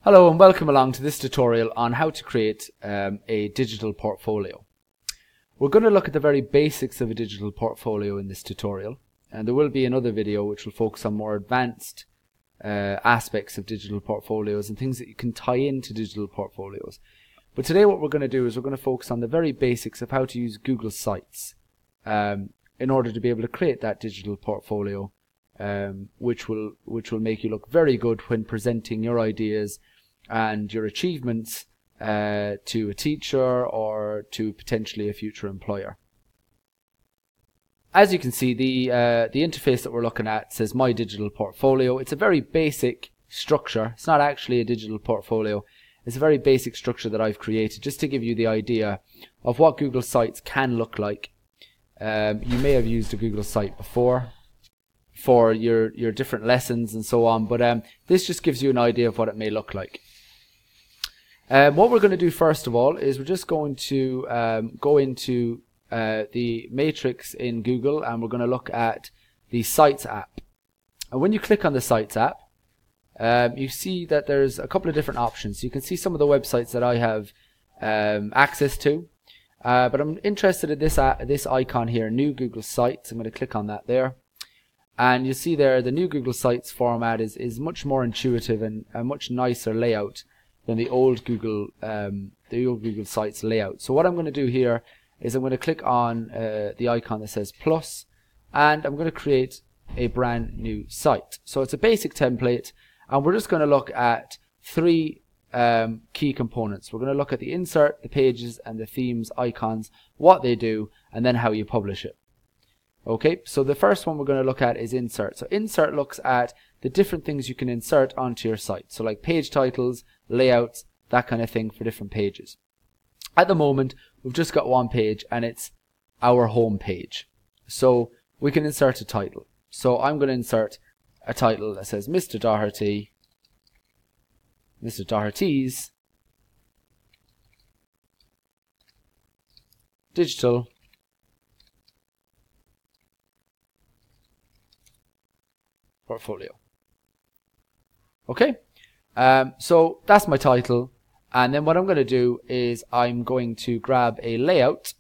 Hello and welcome along to this tutorial on how to create a digital portfolio. We're going to look at the very basics of a digital portfolio in this tutorial, and there will be another video which will focus on more advanced aspects of digital portfolios and things that you can tie into digital portfolios. But today what we're going to do is we're going to focus on the very basics of how to use Google Sites in order to be able to create that digital portfolio, which will make you look very good when presenting your ideas and your achievements to a teacher or to potentially a future employer. As you can see, the interface that we're looking at says My Digital Portfolio. It's a very basic structure. It's not actually a digital portfolio. It's a very basic structure that I've created just to give you the idea of what Google Sites can look like. You may have used a Google site before for your different lessons and so on, but this just gives you an idea of what it may look like. What we're going to do first of all is we're just going to go into the matrix in Google, and we're going to look at the Sites app. And when you click on the Sites app, you see that there's a couple of different options. You can see some of the websites that I have access to, but I'm interested in this icon here, New Google Sites. I'm going to click on that there. And you see there the new Google Sites format is much more intuitive and a much nicer layout than the old Google Sites layout. So what I'm going to do here is I'm going to click on the icon that says plus, and I'm going to create a brand new site. So it's a basic template, and we're just going to look at three key components. We're going to look at the insert, the pages, and the themes icons, what they do, and then how you publish it. Okay, so the first one we're going to look at is insert. So insert looks at the different things you can insert onto your site. So like page titles, layouts, that kind of thing for different pages. At the moment, we've just got one page and it's our home page. So we can insert a title. So I'm going to insert a title that says Mr. Doherty's Digital Portfolio. Okay, so that's my title, and then what I'm going to do is I'm going to grab a layout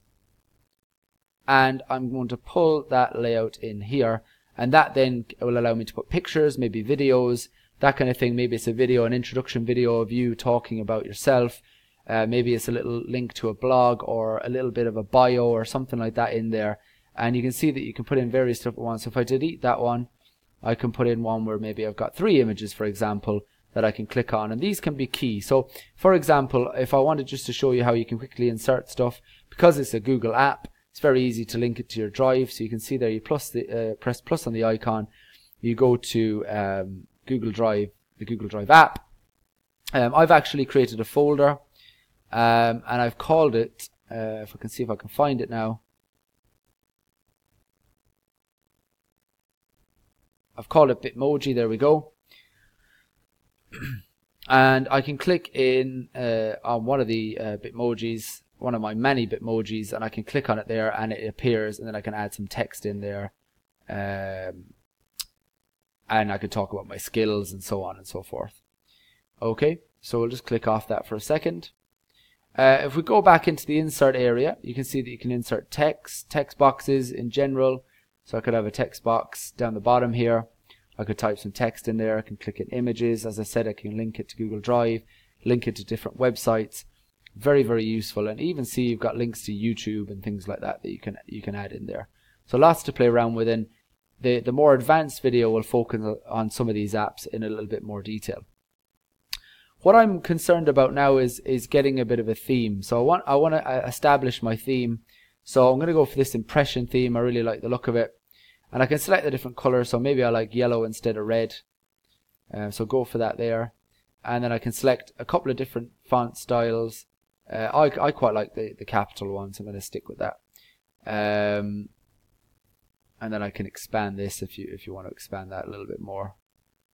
and I'm going to pull that layout in here, and that then will allow me to put pictures, maybe videos, that kind of thing. Maybe it's a video, an introduction video of you talking about yourself, maybe it's a little link to a blog or a little bit of a bio or something like that in there, and you can see that you can put in various different ones. So if I delete that one, I can put in one where maybe I've got 3 images, for example, that I can click on, and these can be key. So for example, if I wanted just to show you how you can quickly insert stuff, because it's a Google app, it's very easy to link it to your drive. So you can see there, you press plus on the icon, you go to Google Drive, the Google Drive app. I've actually created a folder, and I've called it, if I can see if I can find it now, I've called it Bitmoji. There we go. And I can click in on one of the Bitmojis, one of my many Bitmojis, and I can click on it there and it appears, and then I can add some text in there, and I can talk about my skills and so on and so forth. Okay, so we'll just click off that for a second. If we go back into the insert area, you can see that you can insert text boxes in general. So I could have a text box down the bottom here. I could type some text in there. I can click in images. As I said, I can link it to Google Drive, link it to different websites. Very, very useful. And even see you've got links to YouTube and things like that that you can add in there. So lots to play around with. And the more advanced video will focus on some of these apps in a little bit more detail. What I'm concerned about now is getting a bit of a theme. So I want to establish my theme. So I'm going to go for this impression theme. I really like the look of it. And I can select the different colors. So maybe I like yellow instead of red. So go for that there. And then I can select a couple of different font styles. I quite like the capital ones. I'm going to stick with that. And then I can expand this if you want to expand that a little bit more,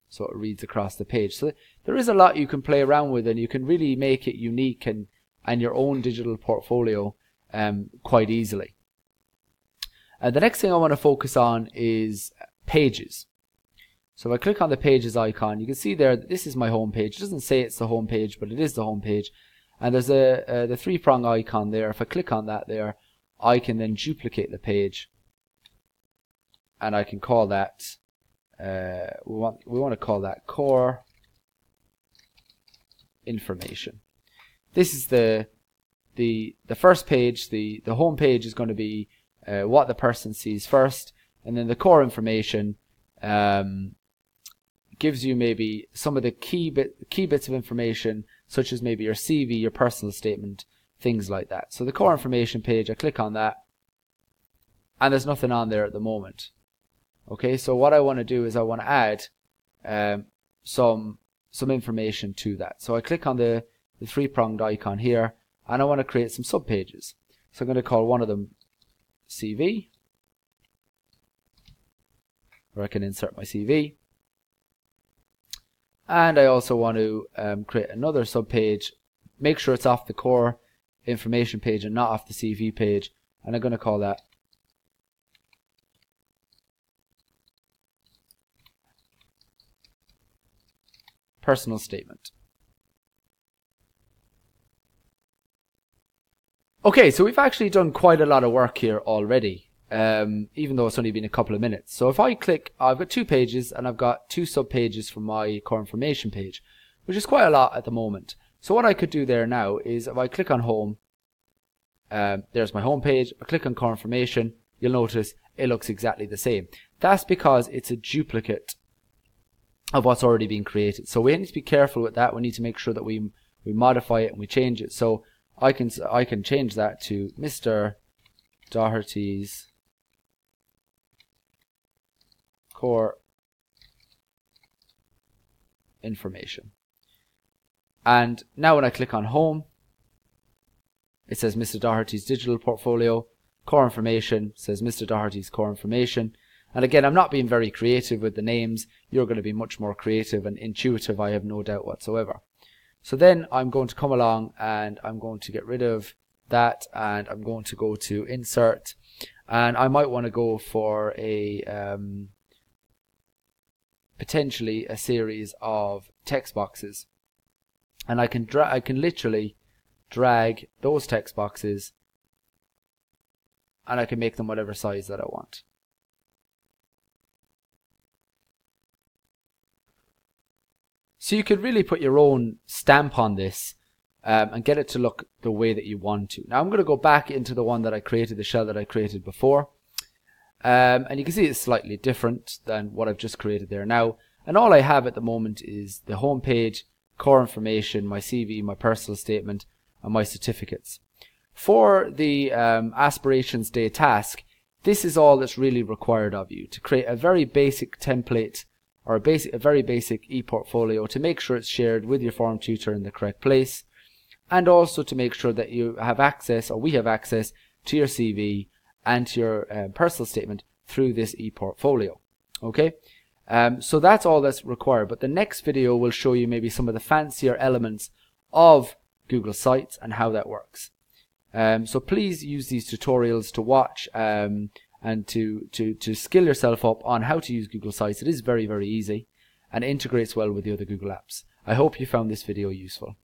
so it reads across the page. So there is a lot you can play around with, and you can really make it unique and your own digital portfolio quite easily. The next thing I want to focus on is pages. So if I click on the pages icon, you can see there that this is my home page. It doesn't say it's the home page, but it is the home page. And there's the three-prong icon there. If I click on that there, I can then duplicate the page, and I can call that we want to call that core information. This is the first page. The home page is going to be what the person sees first, and then the core information gives you maybe some of the key bits of information, such as maybe your CV, your personal statement, things like that. So the core information page, I click on that, and there's nothing on there at the moment. Okay, so what I want to do is I want to add some information to that. So I click on the three-pronged icon here, and I want to create some subpages. So I'm going to call one of them CV, where I can insert my CV. And I also want to create another subpage, make sure it's off the core information page and not off the CV page, and I'm going to call that personal statement. Okay, so we've actually done quite a lot of work here already, even though it's only been a couple of minutes. So if I click, I've got 2 pages and I've got 2 subpages for my core information page, which is quite a lot at the moment. So what I could do there now is if I click on home, there's my home page. I click on core information, you'll notice it looks exactly the same. That's because it's a duplicate of what's already been created. So we need to be careful with that. We need to make sure that we modify it and we change it. So I can change that to Mr. Doherty's core information. And now when I click on home, it says Mr. Doherty's digital portfolio. Core information says Mr. Doherty's core information. And again, I'm not being very creative with the names. You're going to be much more creative and intuitive, I have no doubt whatsoever. So then I'm going to come along and I'm going to get rid of that, and I'm going to go to insert, and I might want to go for a potentially a series of text boxes, and I can literally drag those text boxes and I can make them whatever size that I want. So you could really put your own stamp on this and get it to look the way that you want to. Now I'm going to go back into the one that I created, the shell that I created before. And you can see it's slightly different than what I've just created there now. And all I have at the moment is the home page, core information, my CV, my personal statement, and my certificates. For the Aspirations Day task, this is all that's really required of you, to create a very basic template or a very basic e-portfolio, to make sure it's shared with your form tutor in the correct place, and also to make sure that you have access, or we have access, to your CV and to your personal statement through this e-portfolio. Okay, so that's all that's required, but the next video will show you maybe some of the fancier elements of Google Sites and how that works. So please use these tutorials to watch and to skill yourself up on how to use Google Sites. It is very, very easy and integrates well with the other Google apps. I hope you found this video useful.